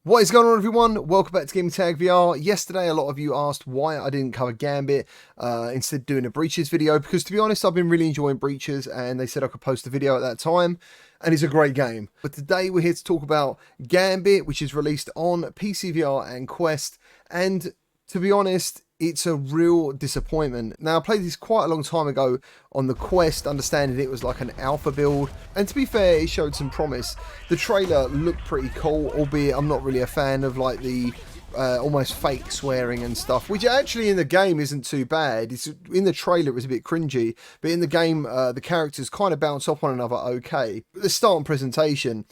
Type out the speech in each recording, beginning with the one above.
What is going on, everyone? Welcome back to Gaming Tag VR. Yesterday, a lot of you asked why I didn't cover Gambit instead of doing a Breaches video, because to be honest, I've been really enjoying Breaches and they said I could post a video at that time, and it's a great game. But today we're here to talk about Gambit, which is released on PC VR and Quest, and to be honest, it's a real disappointment. Now, I played this quite a long time ago on the Quest, understanding it was like an alpha build, and to be fair, it showed some promise. The trailer looked pretty cool, albeit I'm not really a fan of like the almost fake swearing and stuff, which actually in the game isn't too bad. It's in the trailer it was a bit cringy, but in the game the characters kind of bounce off one another okay. The start and presentation,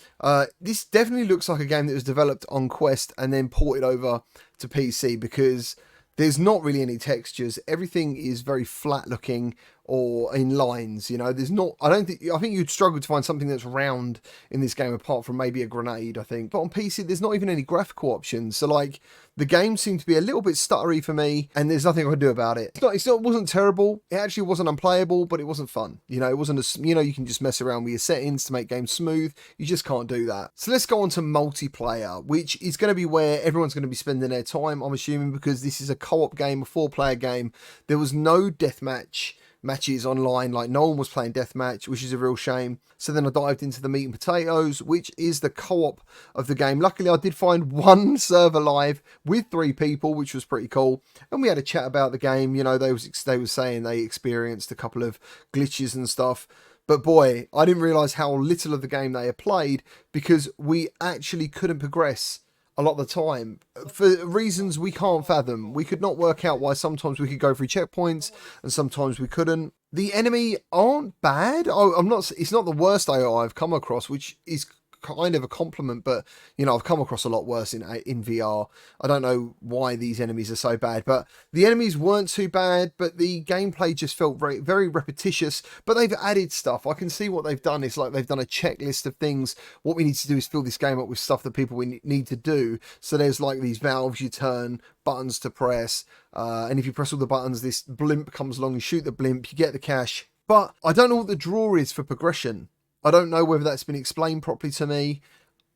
this definitely looks like a game that was developed on Quest and then ported over to PC, because there's not really any textures. Everything is very flat looking or in lines, you know. There's not, I think you'd struggle to find something that's round in this game apart from maybe a grenade, I think. But on PC, there's not even any graphical options. So like the game seemed to be a little bit stuttery for me, and there's nothing I could do about it. It wasn't terrible. It actually wasn't unplayable, but it wasn't fun. You know, it wasn't you can just mess around with your settings to make games smooth. You just can't do that. So let's go on to multiplayer, which is going to be where everyone's going to be spending their time, I'm assuming, because this is a co-op game, a 4-player game. There was no deathmatch matches online, like no one was playing deathmatch, which is a real shame. So then I dived into the meat and potatoes, which is the co-op of the game. Luckily I did find one server live with 3 people, which was pretty cool, and we had a chat about the game. You know, they were saying they experienced a couple of glitches and stuff, but boy, I didn't realize how little of the game they had played, because we actually couldn't progress a lot of the time for reasons we can't fathom. We could not work out why sometimes we could go through checkpoints and sometimes we couldn't. The enemy aren't bad. It's not the worst AI I've come across, which is kind of a compliment, but you know, I've come across a lot worse in VR. I don't know why these enemies are so bad, but the enemies weren't too bad, but the gameplay just felt very, very repetitious. But they've added stuff. I can see what they've done. It's like they've done a checklist of things. What we need to do is fill this game up with stuff that people need to do. So there's like these valves you turn, buttons to press, and if you press all the buttons, this blimp comes along, you shoot the blimp, you get the cash. But I don't know what the draw is for progression. I don't know whether that's been explained properly to me.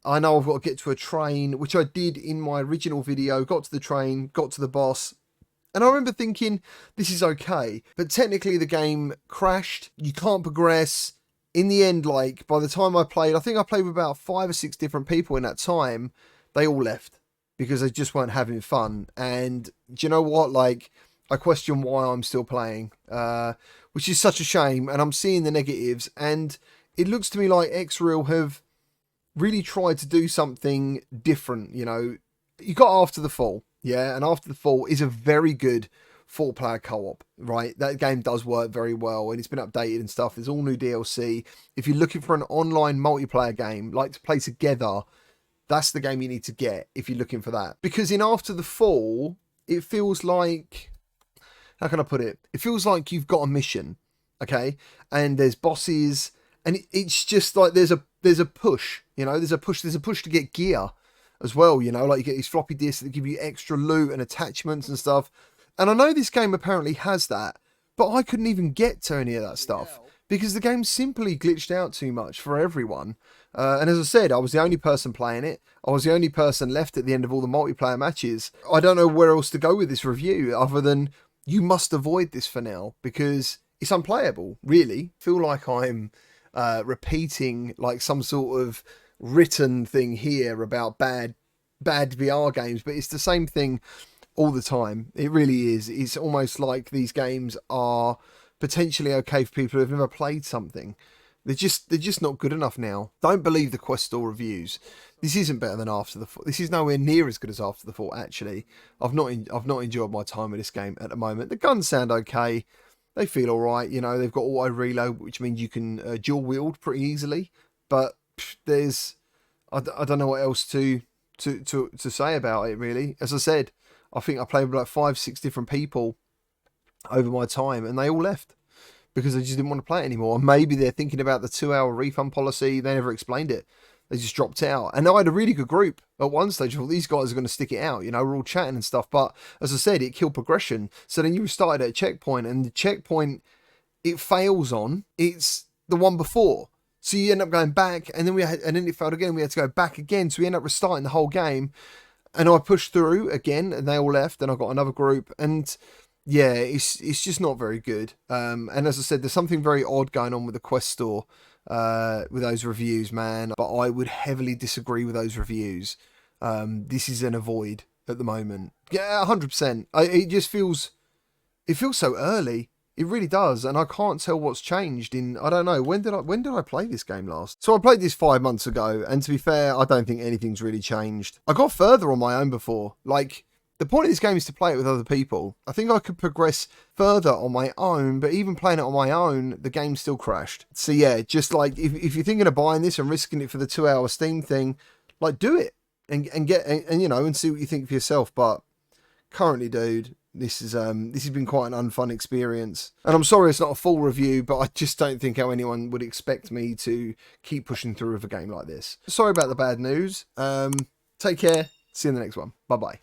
I know I've got to get to a train, which I did in my original video. Got to the train, got to the boss, and I remember thinking, this is okay. But technically the game crashed. You can't progress. In the end, like, by the time I played, I think I played with about 5 or 6 different people in that time. They all left because they just weren't having fun. And do you know what? Like, I question why I'm still playing, which is such a shame. And I'm seeing the negatives, and it looks to me like X-Real have really tried to do something different. You know, you got After the Fall, yeah, and After the Fall is a very good 4-player co-op, right? That game does work very well, and it's been updated and stuff. There's all new DLC. If you're looking for an online multiplayer game, like to play together, that's the game you need to get if you're looking for that. Because in After the Fall, it feels like, how can I put it? It feels like you've got a mission, okay? And there's bosses, and it's just like there's a push, you know, there's a push to get gear as well, you know, like you get these floppy disks that give you extra loot and attachments and stuff. And I know this game apparently has that, but I couldn't even get to any of that stuff because the game simply glitched out too much for everyone. And as I said, I was the only person playing it. I was the only person left at the end of all the multiplayer matches. I don't know where else to go with this review other than you must avoid this for now, because it's unplayable, really. I feel like I'm repeating like some sort of written thing here about bad VR games, but it's the same thing all the time. It really is. It's almost like these games are potentially okay for people who've never played something. They're just not good enough now. Don't believe the Quest Store reviews. This isn't better than After the Fall. This is nowhere near as good as After the Fall. Actually, I've not enjoyed my time with this game at the moment. The guns sound okay. They feel all right, you know. They've got auto reload, which means you can dual wield pretty easily. But there's, I don't know what else to say about it, really. As I said, I think I played with like 5, 6 different people over my time, and they all left because they just didn't want to play it anymore. And maybe they're thinking about the 2-hour refund policy. They never explained it. They just dropped out. And I had a really good group at one stage. I thought these guys are going to stick it out. You know, we're all chatting and stuff. But as I said, it killed progression. So then you started at a checkpoint, and the checkpoint it fails on, it's the one before. So you end up going back, and then and then it failed again. We had to go back again, so we end up restarting the whole game. And I pushed through again, and they all left, and I got another group, and yeah, it's just not very good. And as I said, there's something very odd going on with the Quest store with those reviews, man. But I would heavily disagree with those reviews. This is an avoid at the moment. Yeah, 100%. It just feels so early. It really does, and I can't tell what's changed in, I don't know, when did I play this game last? So I played this 5 months ago, and to be fair, I don't think anything's really changed. I got further on my own before. Like, the point of this game is to play it with other people. I think I could progress further on my own, but even playing it on my own, the game still crashed. So yeah, just like, if you're thinking of buying this and risking it for the 2-hour Steam thing, like, do it, and you know, and see what you think for yourself. But currently, dude, this has been quite an unfun experience, and I'm sorry it's not a full review, but I just don't think how anyone would expect me to keep pushing through with a game like this. Sorry about the bad news. Take care. See you in the next one. Bye bye.